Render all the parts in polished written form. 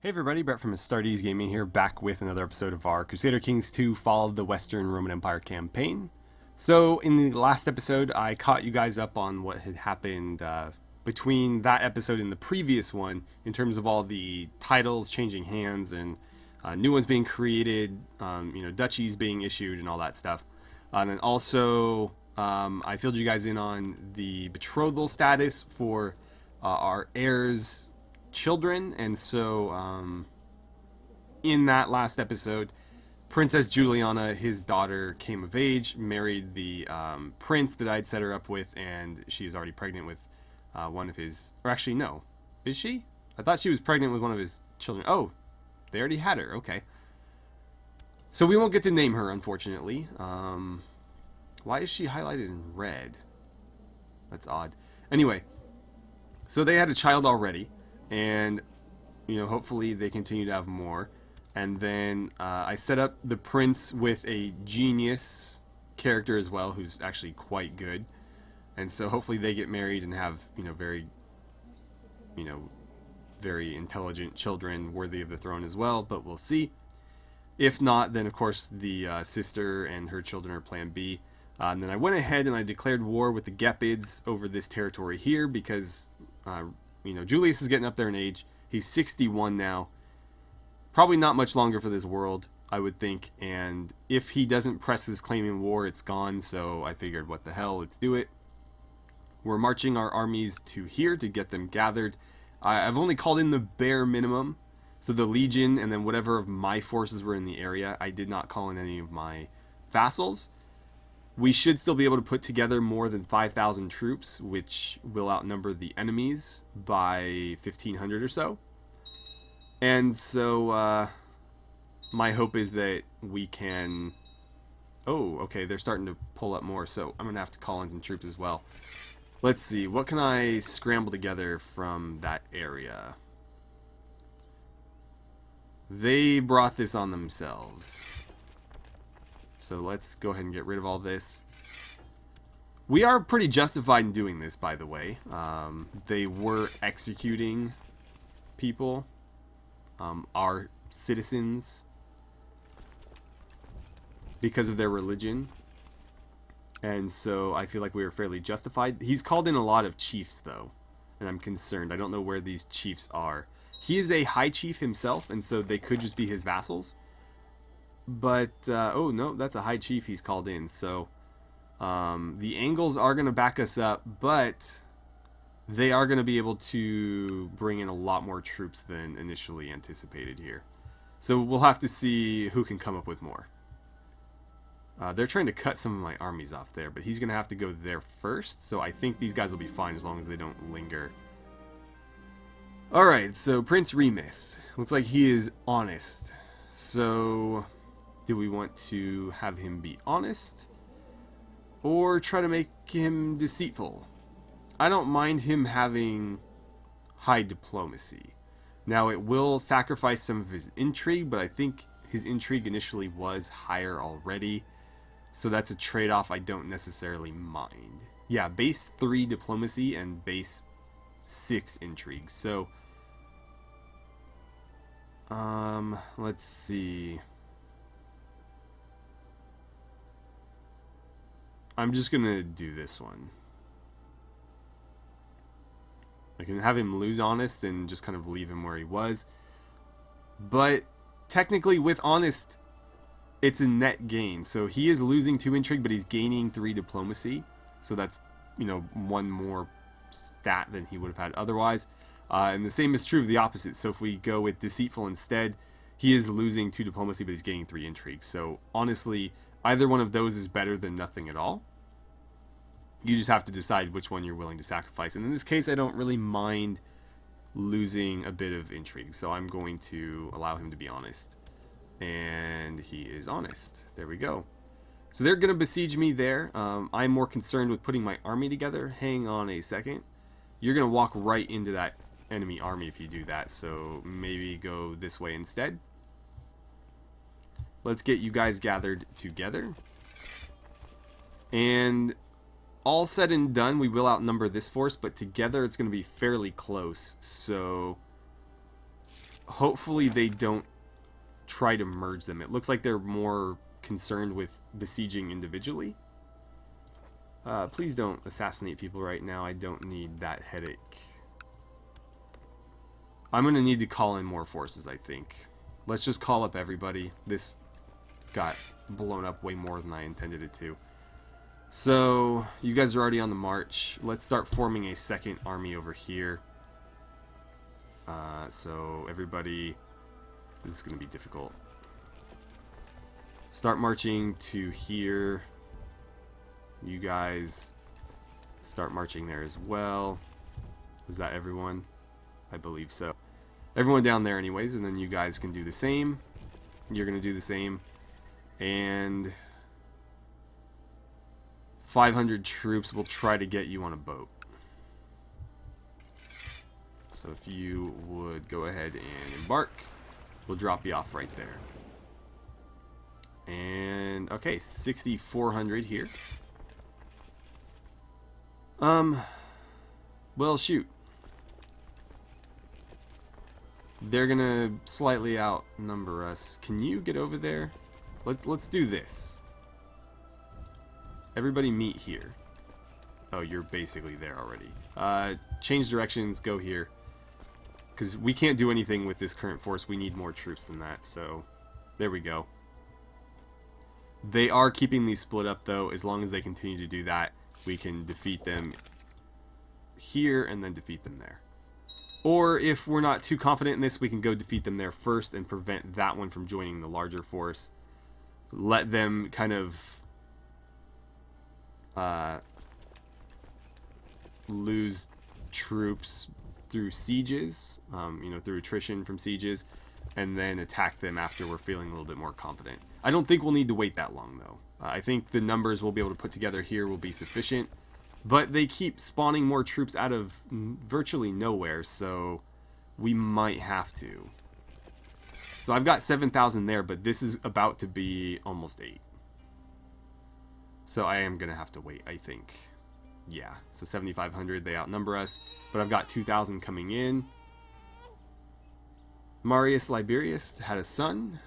Hey everybody, Brett from AstartesGaming here, back with another episode of our Crusader Kings 2 Fall of the Western Roman Empire campaign. So, in the last episode, I caught you guys up on what had happened between that episode and the previous one, in terms of all the titles changing hands and new ones being created, duchies being issued and all that stuff. And then also, I filled you guys in on the betrothal status for our heirs' children, and so in that last episode, Princess Juliana, his daughter, came of age, married the prince that I'd set her up with, and she is already pregnant with one of his, or actually no, is she? I thought she was pregnant with one of his children. Oh, they already had her. Okay, so we won't get to name her, unfortunately. Why is she highlighted in red? That's odd. Anyway, so they had a child already, and hopefully they continue to have more. And then I set up the prince with a genius character as well, who's actually quite good. And so hopefully they get married and have very intelligent children worthy of the throne as well. But we'll see. If not, then of course the sister and her children are Plan B. And then I went ahead and I declared war with the Gepids over this territory here because Julius is getting up there in age. He's 61 now. Probably not much longer for this world, I would think. And if he doesn't press this claim in war, it's gone. So I figured, what the hell, let's do it. We're marching our armies to here to get them gathered. I've only called in the bare minimum. So the Legion and then whatever of my forces were in the area. I did not call in any of my vassals. We should still be able to put together more than 5,000 troops, which will outnumber the enemies by 1,500 or so. And so, my hope is that we can... Oh, okay, they're starting to pull up more, so I'm going to have to call in some troops as well. Let's see, what can I scramble together from that area? They brought this on themselves. So let's go ahead and get rid of all this. We are pretty justified in doing this, by the way. They were executing people, our citizens, because of their religion. And so I feel like we were fairly justified. He's called in a lot of chiefs, though, and I'm concerned. I don't know where these chiefs are. He is a high chief himself, and so they could just be his vassals. But, oh no, that's a high chief he's called in, so the Angles are going to back us up, but they are going to be able to bring in a lot more troops than initially anticipated here. So we'll have to see who can come up with more. They're trying to cut some of my armies off there, but he's going to have to go there first, so I think these guys will be fine as long as they don't linger. Alright, so Prince Remus. Looks like he is honest. So... do we want to have him be honest? Or try to make him deceitful? I don't mind him having high diplomacy. Now, it will sacrifice some of his intrigue, but I think his intrigue initially was higher already. So that's a trade-off I don't necessarily mind. Yeah, base 3 diplomacy and base 6 intrigue. So, let's see... I'm just going to do this one. I can have him lose honest and just kind of leave him where he was. But technically with honest, it's a net gain. So he is losing 2 intrigue, but he's gaining 3 diplomacy. So that's, 1 more stat than he would have had otherwise. And the same is true of the opposite. So if we go with deceitful instead, he is losing 2 diplomacy, but he's gaining 3 intrigue. So honestly... either one of those is better than nothing at all. You just have to decide which one you're willing to sacrifice. And in this case, I don't really mind losing a bit of intrigue. So I'm going to allow him to be honest. And he is honest. There we go. So they're going to besiege me there. I'm more concerned with putting my army together. Hang on a second. You're going to walk right into that enemy army if you do that. So maybe go this way instead. Let's get you guys gathered together. And all said and done, we will outnumber this force, but together it's going to be fairly close. So hopefully they don't try to merge them. It looks like they're more concerned with besieging individually. Please don't assassinate people right now. I don't need that headache. I'm going to need to call in more forces, I think. Let's just call up everybody. This got blown up way more than I intended it to. So, you guys are already on the march. Let's start forming a second army over here. So, everybody... This is going to be difficult. Start marching to here. You guys start marching there as well. Was that everyone? I believe so. Everyone down there anyways, and then you guys can do the same. You're going to do the same. And 500 troops will try to get you on a boat. So if you would go ahead and embark, we'll drop you off right there. And okay, 6,400 here. Well, shoot. They're gonna slightly outnumber us. Can you get over there? Let's do this. Everybody meet here. Oh, you're basically there already. Change directions, go here. Because we can't do anything with this current force. We need more troops than that, so there we go. They are keeping these split up, though. As long as they continue to do that, we can defeat them here and then defeat them there. Or if we're not too confident in this, we can go defeat them there first and prevent that one from joining the larger force. Let them kind of lose troops through sieges, you know, through attrition from sieges, and then attack them after we're feeling a little bit more confident. I don't think we'll need to wait that long, though. I think the numbers we'll be able to put together here will be sufficient. But they keep spawning more troops out of virtually nowhere, so we might have to. So I've got 7,000 there, but this is about to be almost 8. So I am going to have to wait, I think. Yeah, so 7,500, they outnumber us. But I've got 2,000 coming in. Marius Liberius had a son.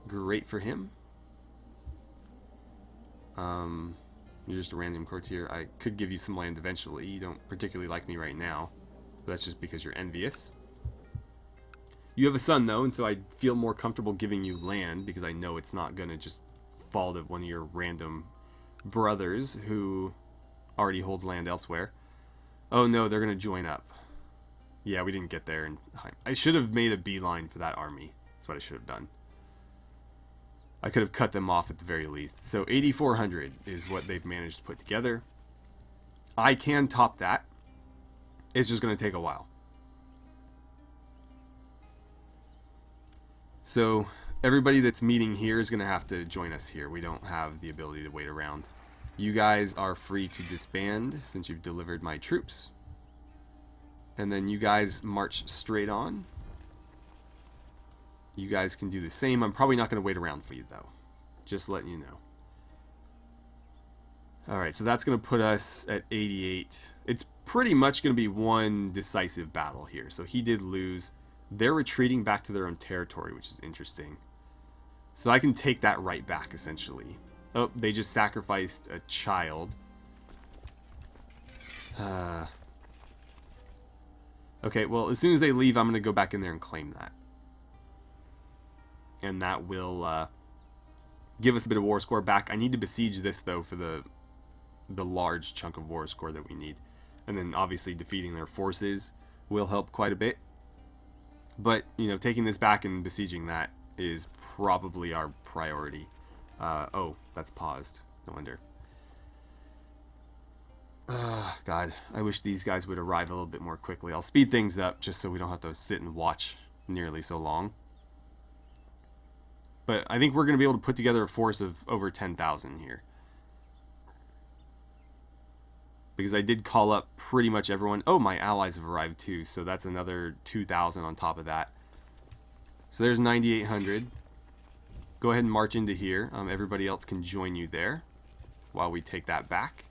Great for him. You're just a random courtier. I could give you some land eventually. You don't particularly like me right now. But that's just because you're envious. You have a son, though, and so I feel more comfortable giving you land because I know it's not going to just fall to one of your random brothers who already holds land elsewhere. Oh, no, they're going to join up. Yeah, we didn't get there in time. I should have made a beeline for that army. That's what I should have done. I could have cut them off at the very least. So 8,400 is what they've managed to put together. I can top that. It's just going to take a while. So everybody that's meeting here is going to have to join us here. We don't have the ability to wait around. You guys are free to disband since you've delivered my troops. And then you guys march straight on. You guys can do the same. I'm probably not going to wait around for you, though. Just letting you know. Alright, so that's going to put us at 88. It's pretty much going to be one decisive battle here. So he did lose. They're retreating back to their own territory, which is interesting. So I can take that right back, essentially. Oh, they just sacrificed a child. Okay, well, as soon as they leave, I'm going to go back in there and claim that. And that will give us a bit of war score back. I need to besiege this, though, for the large chunk of war score that we need. And then, obviously, defeating their forces will help quite a bit. But, you know, taking this back and besieging that is probably our priority. Oh, that's paused. No wonder. God, I wish these guys would arrive a little bit more quickly. I'll speed things up just so we don't have to sit and watch nearly so long. But I think we're going to be able to put together a force of over 10,000 here. Because I did call up pretty much everyone. Oh, my allies have arrived too, so that's another 2,000 on top of that. So there's 9,800. Go ahead and march into here. Everybody else can join you there while we take that back.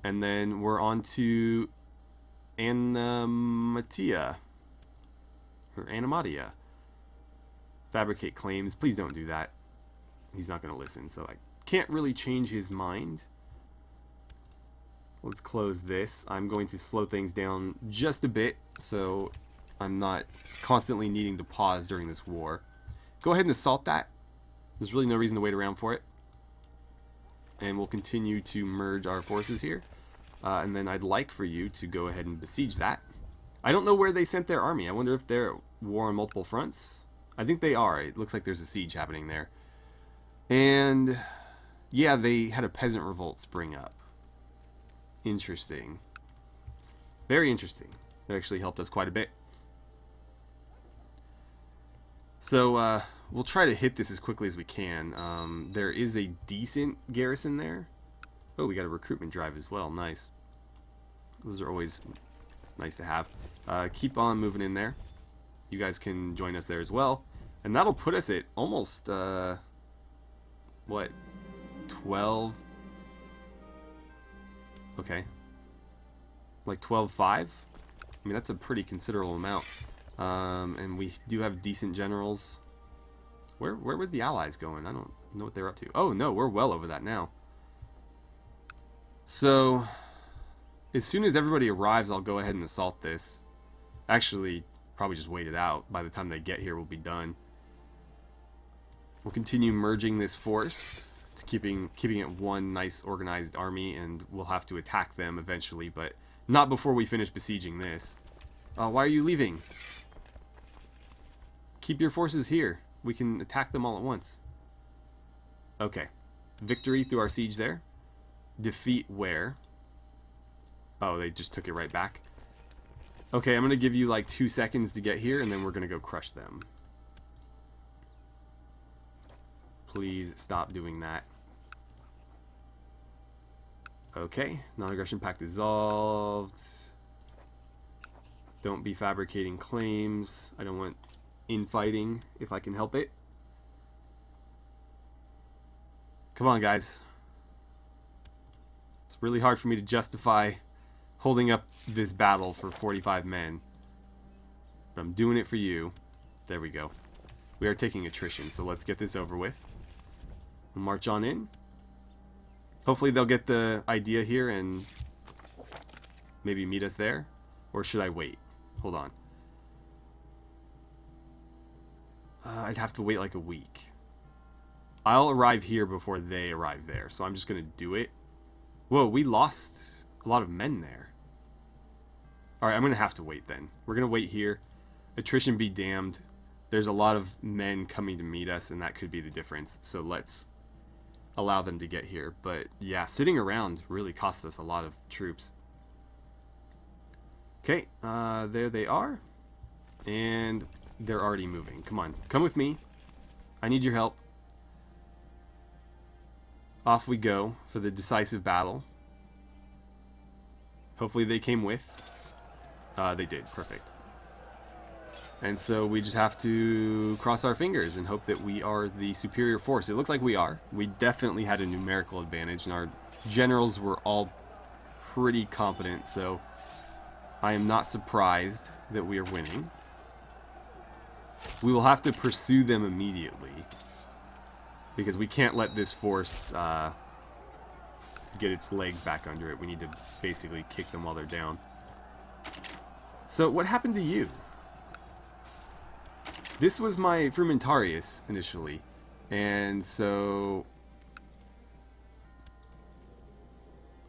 And then we're on to Anamatia. or animatia. Fabricate claims. Please don't do that. He's not going to listen, so I can't really change his mind. Let's close this. I'm going to slow things down just a bit, so I'm not constantly needing to pause during this war. Go ahead and assault that. There's really no reason to wait around for it. And we'll continue to merge our forces here. And then I'd like for you to go ahead and besiege that. I don't know where they sent their army. I wonder if they're at war on multiple fronts. I think they are. It looks like there's a siege happening there. And yeah, they had a peasant revolt spring up. Interesting. Very interesting. That actually helped us quite a bit. So we'll try to hit this as quickly as we can. There is a decent garrison there. Oh, we got a recruitment drive as well. Nice. Those are always nice to have. Keep on moving in there. You guys can join us there as well. And that'll put us at almost, what, 12? Okay. Like 12-5? I mean, that's a pretty considerable amount. And we do have decent generals. Where were the allies going? I don't know what they're up to. Oh, no, we're well over that now. So, as soon as everybody arrives, I'll go ahead and assault this. Actually, probably just wait it out. By the time they get here, we'll be done. We'll continue merging this force to keeping it one nice organized army, and we'll have to attack them eventually, but not before we finish besieging this. Why are you leaving? Keep your forces here. We can attack them all at once. Okay. Victory through our siege there. Defeat where? Oh, they just took it right back. Okay, I'm going to give you like 2 seconds to get here, and then we're going to go crush them. Please stop doing that. Okay, non-aggression pact dissolved. Don't be fabricating claims. I don't want infighting if I can help it. Come on, guys. It's really hard for me to justify holding up this battle for 45 men. But I'm doing it for you. There we go. We are taking attrition, so let's get this over with. We'll march on in. Hopefully they'll get the idea here and maybe meet us there. Or should I wait? Hold on. I'd have to wait like a week. I'll arrive here before they arrive there, so I'm just going to do it. Whoa, we lost a lot of men there. Alright, I'm going to have to wait then. We're going to wait here. Attrition be damned. There's a lot of men coming to meet us, and that could be the difference. So let's allow them to get here. But yeah, sitting around really costs us a lot of troops. Okay, there they are. And they're already moving. Come on, come with me. I need your help. Off we go for the decisive battle. Hopefully they came with. They did, perfect. And so we just have to cross our fingers and hope that we are the superior force. It looks like we are. We definitely had a numerical advantage, and our generals were all pretty competent, so I am not surprised that we are winning. We will have to pursue them immediately, because we can't let this force get its legs back under it. We need to basically kick them while they're down. So what happened to you? This was my Frumentarius initially, and so...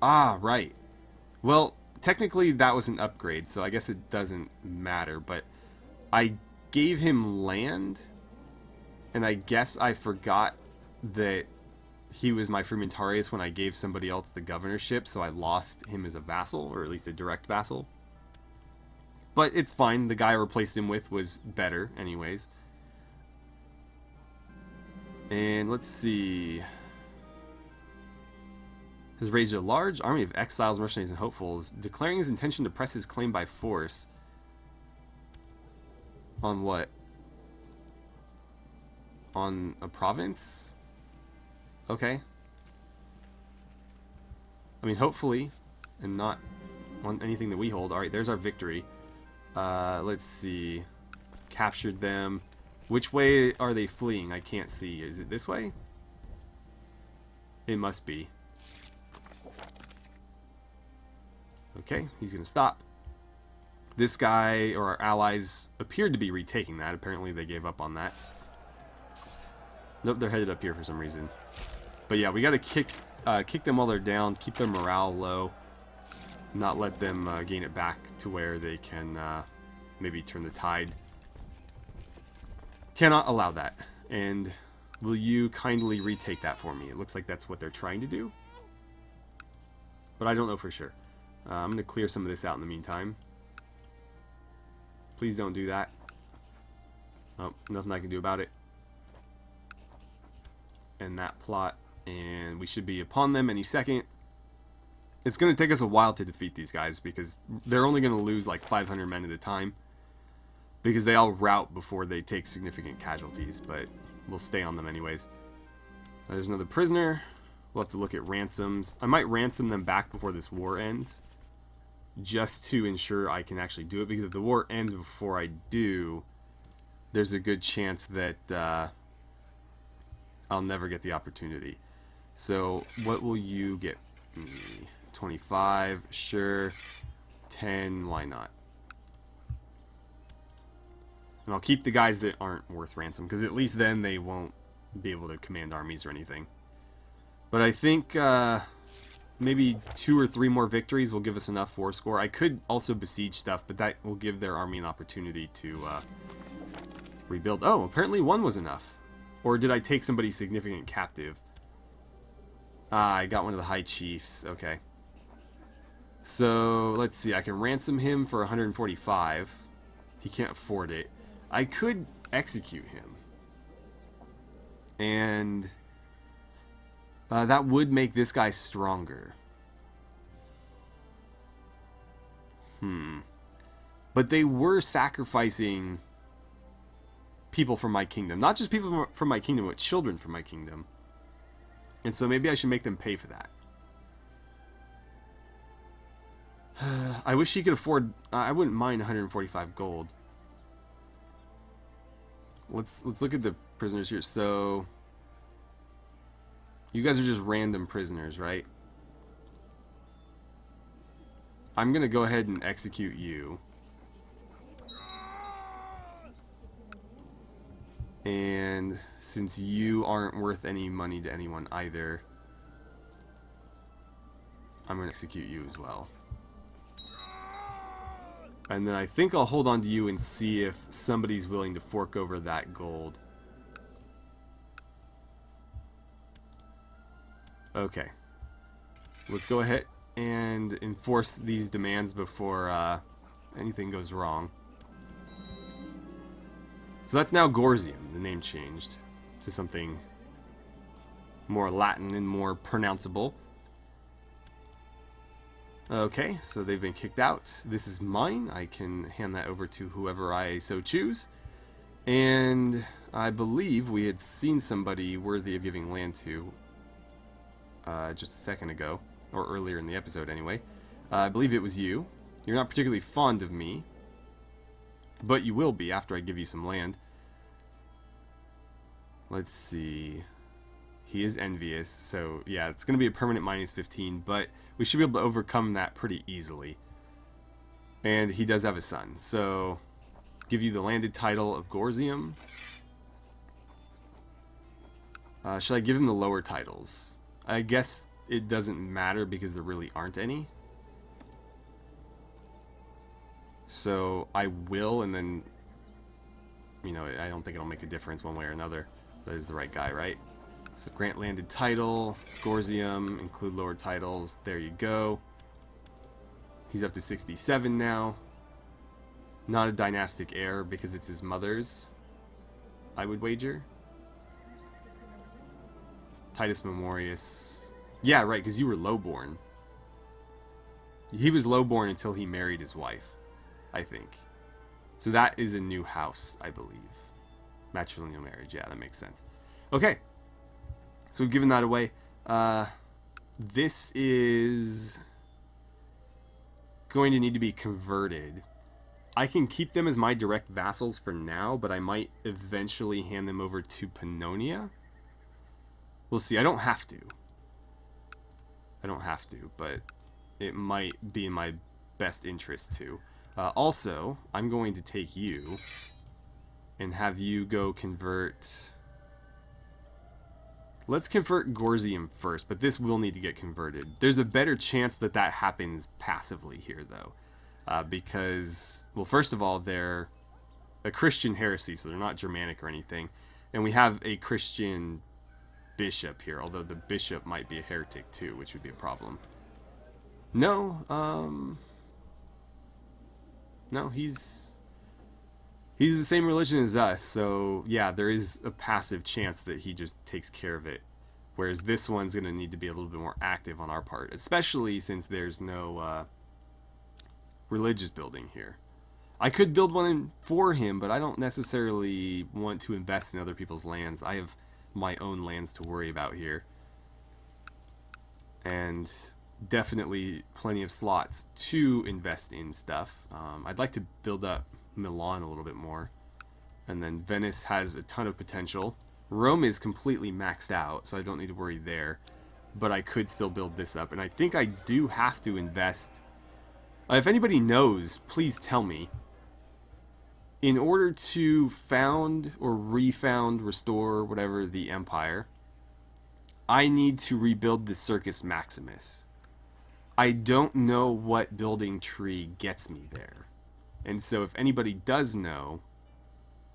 Ah, right. Well, technically that was an upgrade, so I guess it doesn't matter, but I gave him land, and I guess I forgot that he was my Frumentarius when I gave somebody else the governorship, so I lost him as a vassal, or at least a direct vassal. But it's fine, the guy I replaced him with was better anyways. And let's see. Has raised a large army of exiles, mercenaries, and hopefuls, declaring his intention to press his claim by force. On what? On a province? Okay. I mean, hopefully, and not on anything that we hold. Alright, there's our victory. Let's see. captured them. Which way are they fleeing? I can't see. Is it this way? It must be. Okay, he's going to stop. This guy, or our allies, appeared to be retaking that. Apparently they gave up on that. Nope, they're headed up here for some reason. But yeah, we got to kick them while they're down, keep their morale low, not let them gain it back to where they can maybe turn the tide. Cannot allow that. And will you kindly retake that for me? It looks like that's what they're trying to do. But I don't know for sure. I'm going to clear some of this out in the meantime. Please don't do that. Oh, nothing I can do about it. And that plot. And we should be upon them any second. It's going to take us a while to defeat these guys because they're only going to lose like 500 men at a time. Because they all rout before they take significant casualties. But we'll stay on them anyways. There's another prisoner. We'll have to look at ransoms. I might ransom them back before this war ends. Just to ensure I can actually do it. Because if the war ends before I do, there's a good chance that I'll never get the opportunity. So what will you get me? 25, sure. 10, why not? And I'll keep the guys that aren't worth ransom, because at least then they won't be able to command armies or anything. But I think maybe 2 or 3 more victories will give us enough war score. I could also besiege stuff, but that will give their army an opportunity to rebuild. Oh, apparently 1 was enough. Or did I take somebody significant captive? I got one of the high chiefs. Okay. So, let's see. I can ransom him for 145. He can't afford it. I could execute him. And that would make this guy stronger. But they were sacrificing people from my kingdom. Not just people from my kingdom, but children from my kingdom. And so maybe I should make them pay for that. I wish he could afford... I wouldn't mind 145 gold. Let's look at the prisoners here. So... you guys are just random prisoners, right? I'm going to go ahead and execute you. And since you aren't worth any money to anyone either, I'm going to execute you as well. And then I think I'll hold on to you and see if somebody's willing to fork over that gold. Okay. Let's go ahead and enforce these demands before anything goes wrong. So that's now Gorzium. The name changed to something more Latin and more pronounceable. Okay, so they've been kicked out. This is mine. I can hand that over to whoever I so choose. And I believe we had seen somebody worthy of giving land to just a second ago, or earlier in the episode anyway. I believe it was you. You're not particularly fond of me, but you will be after I give you some land. Let's see. He is envious, so yeah, it's going to be a permanent minus 15, but we should be able to overcome that pretty easily. And he does have a son, so give you the landed title of Gorzium. Should I give him the lower titles? I guess it doesn't matter because there really aren't any. So I will, and then, you know, I don't think it'll make a difference one way or another. That is the right guy, right? So grant landed title, Gorzium, include lower titles. There you go. He's up to 67 now. Not a dynastic heir because it's his mother's, I would wager. Titus Memorius. Yeah, right, because you were lowborn. He was lowborn until he married his wife, I think. So that is a new house, I believe. Matrilineal marriage, yeah, that makes sense. Okay. So we've given that away. This is going to need to be converted. I can keep them as my direct vassals for now, but I might eventually hand them over to Pannonia. We'll see. I don't have to. But it might be in my best interest to. Also, I'm going to take you and have you go convert... Let's convert Gorzium first, but this will need to get converted. There's a better chance that that happens passively here, though. Because, well, first of all, they're a Christian heresy, so they're not Germanic or anything. And we have a Christian bishop here, although the bishop might be a heretic too, which would be a problem. No, no, he's the same religion as us, so yeah, there is a passive chance that he just takes care of it. Whereas this one's going to need to be a little bit more active on our part, especially since there's no religious building here. I could build one for him, but I don't necessarily want to invest in other people's lands. I have my own lands to worry about here. And definitely plenty of slots to invest in stuff. I'd like to build up Milan a little bit more. And then Venice has a ton of potential. Rome is completely maxed out, so I don't need to worry there. But I could still build this up. And I think I do have to invest... if anybody knows, please tell me. In order to found or refound, restore, whatever, the empire, I need to rebuild the Circus Maximus. I don't know what building tree gets me there. And so if anybody does know,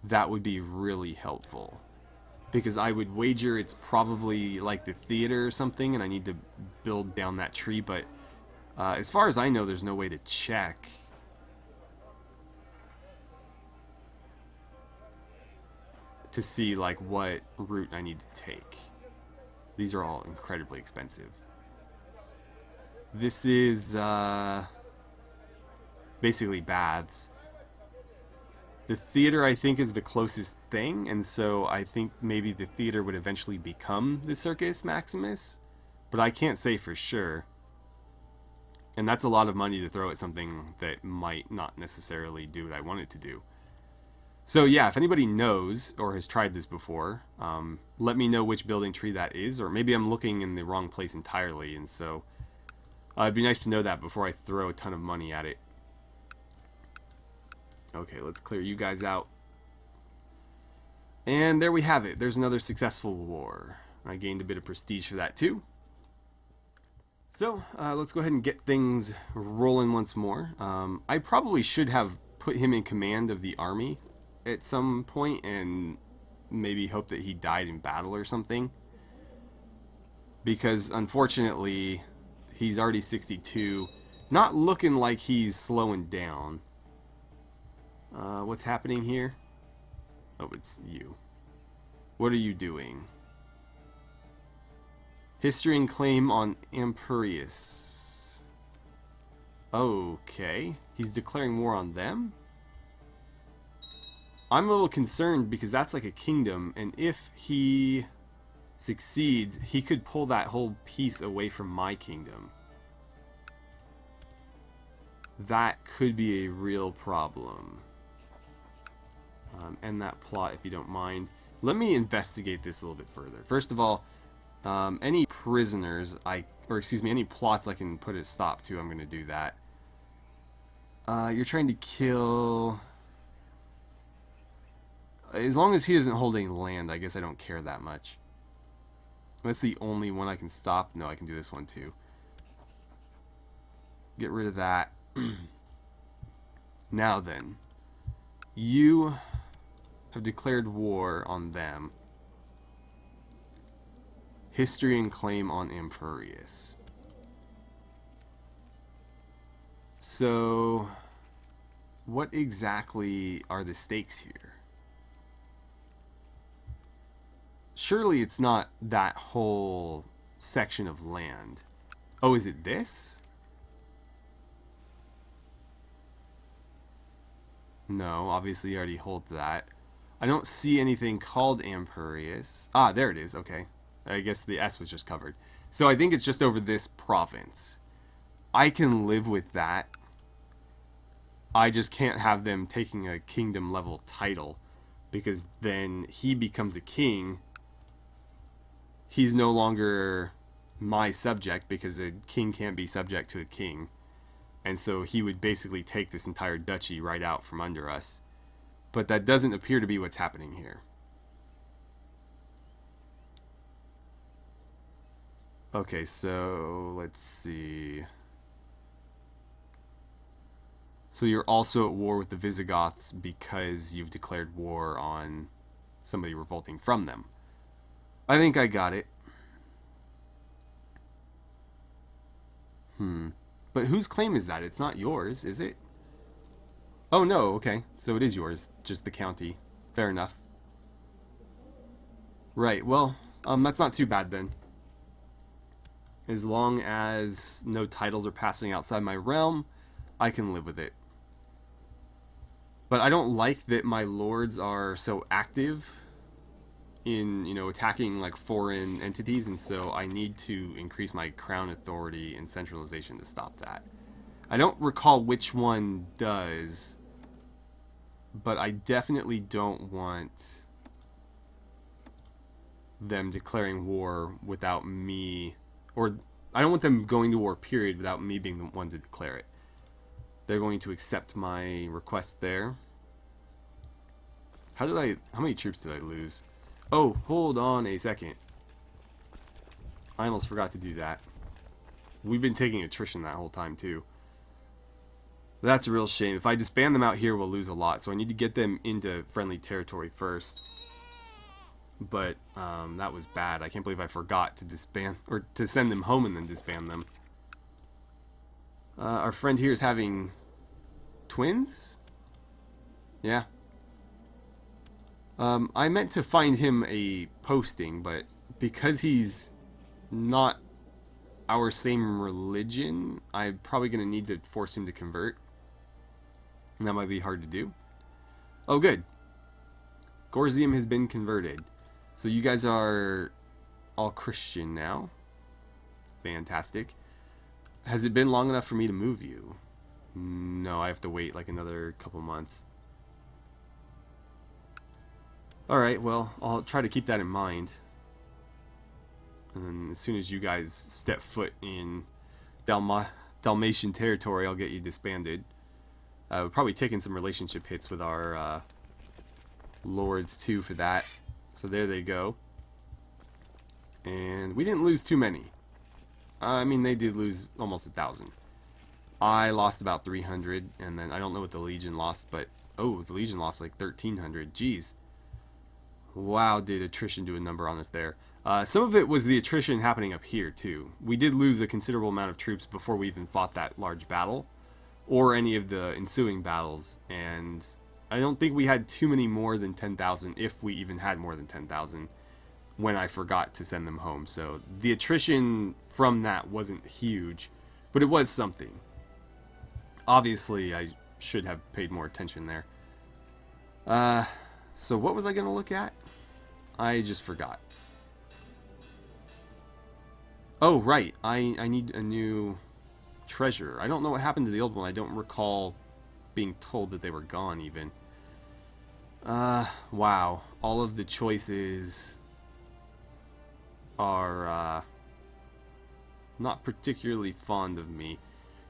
that would be really helpful. Because I would wager it's probably like the theater or something, and I need to build down that tree, but as far as I know, there's no way to check. To see like what route I need to take. These are all incredibly expensive. This is basically baths. The theater, I think, is the closest thing, and so I think maybe the theater would eventually become the Circus Maximus, but I can't say for sure. And that's a lot of money to throw at something that might not necessarily do what I want it to do. So yeah, if anybody knows or has tried this before, let me know which building tree that is, or maybe I'm looking in the wrong place entirely, and so it'd be nice to know that before I throw a ton of money at it. Okay, let's clear you guys out. And there we have it. There's another successful war. I gained a bit of prestige for that too. So, let's go ahead and get things rolling once more. I probably should have put him in command of the army at some point and maybe hope that he died in battle or something. Because, unfortunately, he's already 62. Not looking like he's slowing down. What's happening here? Oh, it's you. What are you doing? History and claim on Ampurius. Okay. He's declaring war on them? I'm a little concerned because that's like a kingdom, and if he succeeds, he could pull that whole piece away from my kingdom. That could be a real problem. End that plot if you don't mind. Let me investigate this a little bit further. First of all, any prisoners any plots I can put a stop to, I'm going to do that. You're trying to kill... As long as he doesn't hold any land, I guess I don't care that much. That's the only one I can stop. No, I can do this one too. Get rid of that. Now then, you have declared war on them. History and claim on Ampurius. So, what exactly are the stakes here? Surely it's not that whole section of land. Oh, is it this? No, obviously you already hold that. I don't see anything called Ampurius. Ah, there it is. Okay. I guess the S was just covered. So I think it's just over this province. I can live with that. I just can't have them taking a kingdom level title, because then he becomes a king. He's no longer my subject, because a king can't be subject to a king. And so he would basically take this entire duchy right out from under us. But that doesn't appear to be what's happening here. Okay, so let's see. So you're also at war with the Visigoths because you've declared war on somebody revolting from them. I think I got it. But whose claim is that? It's not yours, is it? Oh, no, okay. So it is yours, just the county. Fair enough. Right, well, that's not too bad then. As long as no titles are passing outside my realm, I can live with it. But I don't like that my lords are so active in, attacking like foreign entities, and so I need to increase my crown authority and centralization to stop that. I don't recall which one does, but I definitely don't want them declaring war without me, or I don't want them going to war, period, without me being the one to declare it. They're going to accept my request there. How many troops did I lose? Oh, hold on a second. I almost forgot to do that. We've been taking attrition that whole time too. That's a real shame. If I disband them out here, we'll lose a lot. So I need to get them into friendly territory first. But that was bad. I can't believe I forgot to disband, or to send them home and then disband them. Our friend here is having twins? Yeah. I meant to find him a posting, but because he's not our same religion, I'm probably going to need to force him to convert. And that might be hard to do. Oh, good. Gorzium has been converted. So you guys are all Christian now. Fantastic. Has it been long enough for me to move you? No, I have to wait like another couple months. Alright, well, I'll try to keep that in mind. And then as soon as you guys step foot in Dalmatian territory, I'll get you disbanded. We've probably taken some relationship hits with our lords too for that. So there they go. And we didn't lose too many. I mean, they did lose almost 1,000. I lost about 300, and then I don't know what the Legion lost, but oh, the Legion lost like 1,300. Jeez. Wow, did attrition do a number on us there. Some of it was the attrition happening up here, too. We did lose a considerable amount of troops before we even fought that large battle, or any of the ensuing battles, and I don't think we had too many more than 10,000, if we even had more than 10,000, when I forgot to send them home. So the attrition from that wasn't huge, but it was something. Obviously, I should have paid more attention there. So what was I going to look at? I just forgot. Oh, right. I need a new treasure. I don't know what happened to the old one. I don't recall being told that they were gone, even. Wow. All of the choices are, not particularly fond of me.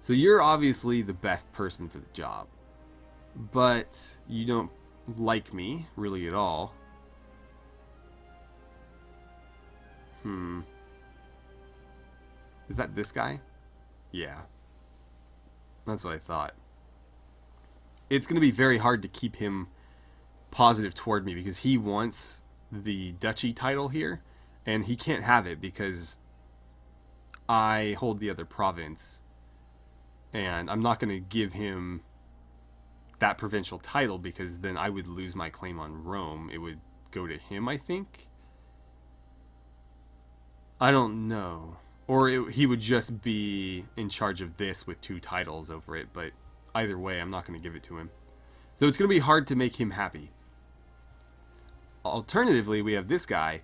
So you're obviously the best person for the job. But you don't like me, really, at all. Is that this guy? Yeah. That's what I thought. It's going to be very hard to keep him positive toward me, because he wants the duchy title here, and he can't have it because I hold the other province, and I'm not going to give him that provincial title, because then I would lose my claim on Rome. It would go to him, I think. I don't know. Or he would just be in charge of this with 2 titles over it, but either way, I'm not going to give it to him. So it's going to be hard to make him happy. Alternatively, we have this guy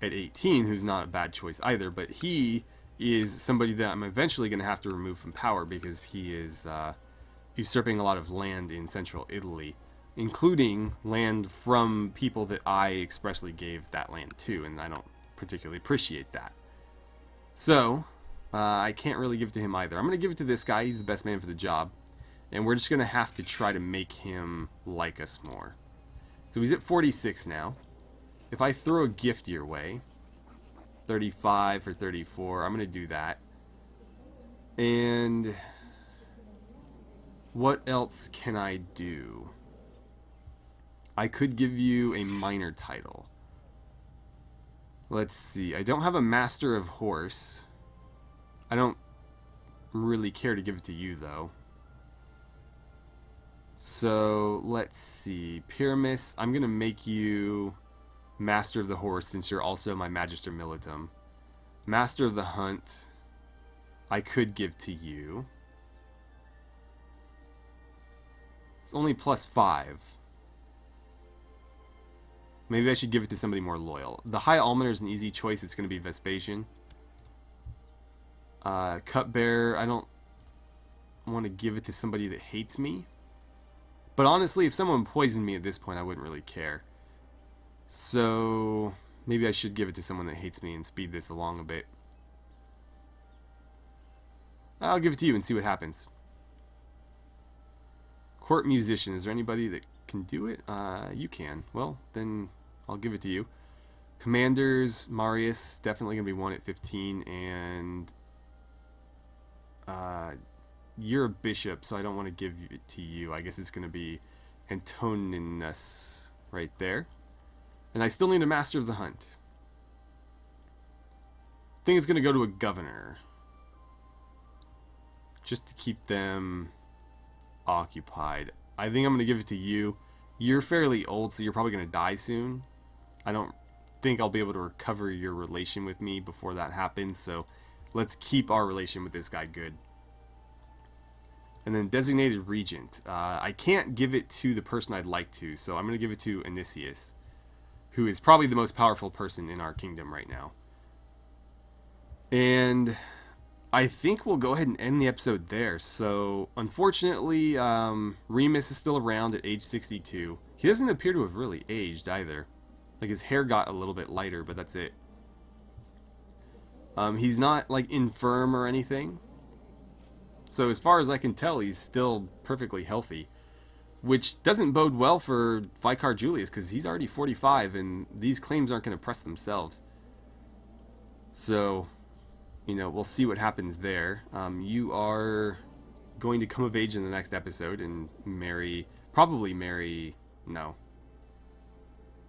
at 18, who's not a bad choice either, but he is somebody that I'm eventually going to have to remove from power, because he is usurping a lot of land in central Italy, including land from people that I expressly gave that land to, and I don't particularly appreciate that. So, I can't really give it to him either. I'm going to give it to this guy. He's the best man for the job. And we're just going to have to try to make him like us more. So he's at 46 now. If I throw a gift your way, 35 for 34, I'm going to do that. And what else can I do? I could give you a minor title. Let's see. I don't have a Master of Horse. I don't really care to give it to you, though. So, let's see. Pyramus, I'm going to make you Master of the Horse since you're also my Magister Militum. Master of the Hunt, I could give to you. It's only +5. Maybe I should give it to somebody more loyal. The High Almoner is an easy choice. It's going to be Vespasian. Cupbearer, I don't want to give it to somebody that hates me. But honestly, if someone poisoned me at this point, I wouldn't really care. So, maybe I should give it to someone that hates me and speed this along a bit. I'll give it to you and see what happens. Court Musician, is there anybody that can do it? You can. Well, then I'll give it to you. Commanders, Marius, definitely going to be 1 at 15, and you're a bishop, so I don't want to give it to you. I guess it's going to be Antoninus right there. And I still need a Master of the Hunt. I think it's going to go to a governor. Just to keep them occupied. I think I'm going to give it to you. You're fairly old, so you're probably going to die soon. I don't think I'll be able to recover your relation with me before that happens, so let's keep our relation with this guy good. And then Designated Regent. I can't give it to the person I'd like to, so I'm going to give it to Anicius, who is probably the most powerful person in our kingdom right now. And I think we'll go ahead and end the episode there. So, unfortunately, Remus is still around at age 62. He doesn't appear to have really aged either. Like, his hair got a little bit lighter, but that's it. He's not, like, infirm or anything. So, as far as I can tell, he's still perfectly healthy. Which doesn't bode well for Vicar Julius, because he's already 45, and these claims aren't going to press themselves. So, you know, we'll see what happens there. You are going to come of age in the next episode and no.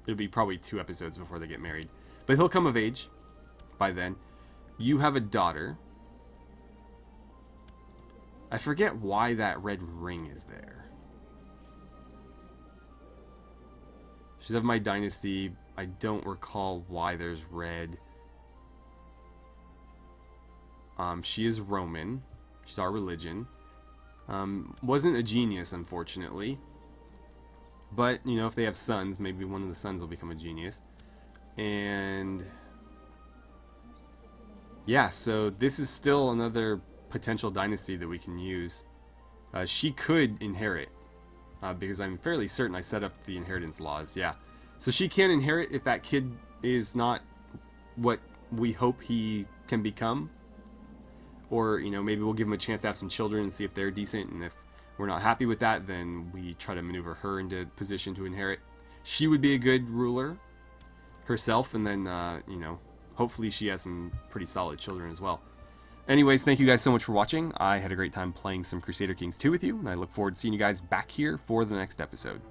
It'll be probably 2 episodes before they get married. But he'll come of age by then. You have a daughter. I forget why that red ring is there. She's of my dynasty. I don't recall why there's red. She is Roman. She's our religion. Wasn't a genius, unfortunately. But, you know, if they have sons, maybe one of the sons will become a genius. And yeah, so this is still another potential dynasty that we can use. She could inherit, because I'm fairly certain I set up the inheritance laws. Yeah, so she can inherit if that kid is not what we hope he can become. Or, you know, maybe we'll give him a chance to have some children and see if they're decent, and if we're not happy with that, then we try to maneuver her into position to inherit. She would be a good ruler herself, and then, you know, hopefully she has some pretty solid children as well. Anyways, thank you guys so much for watching. I had a great time playing some Crusader Kings 2 with you, and I look forward to seeing you guys back here for the next episode.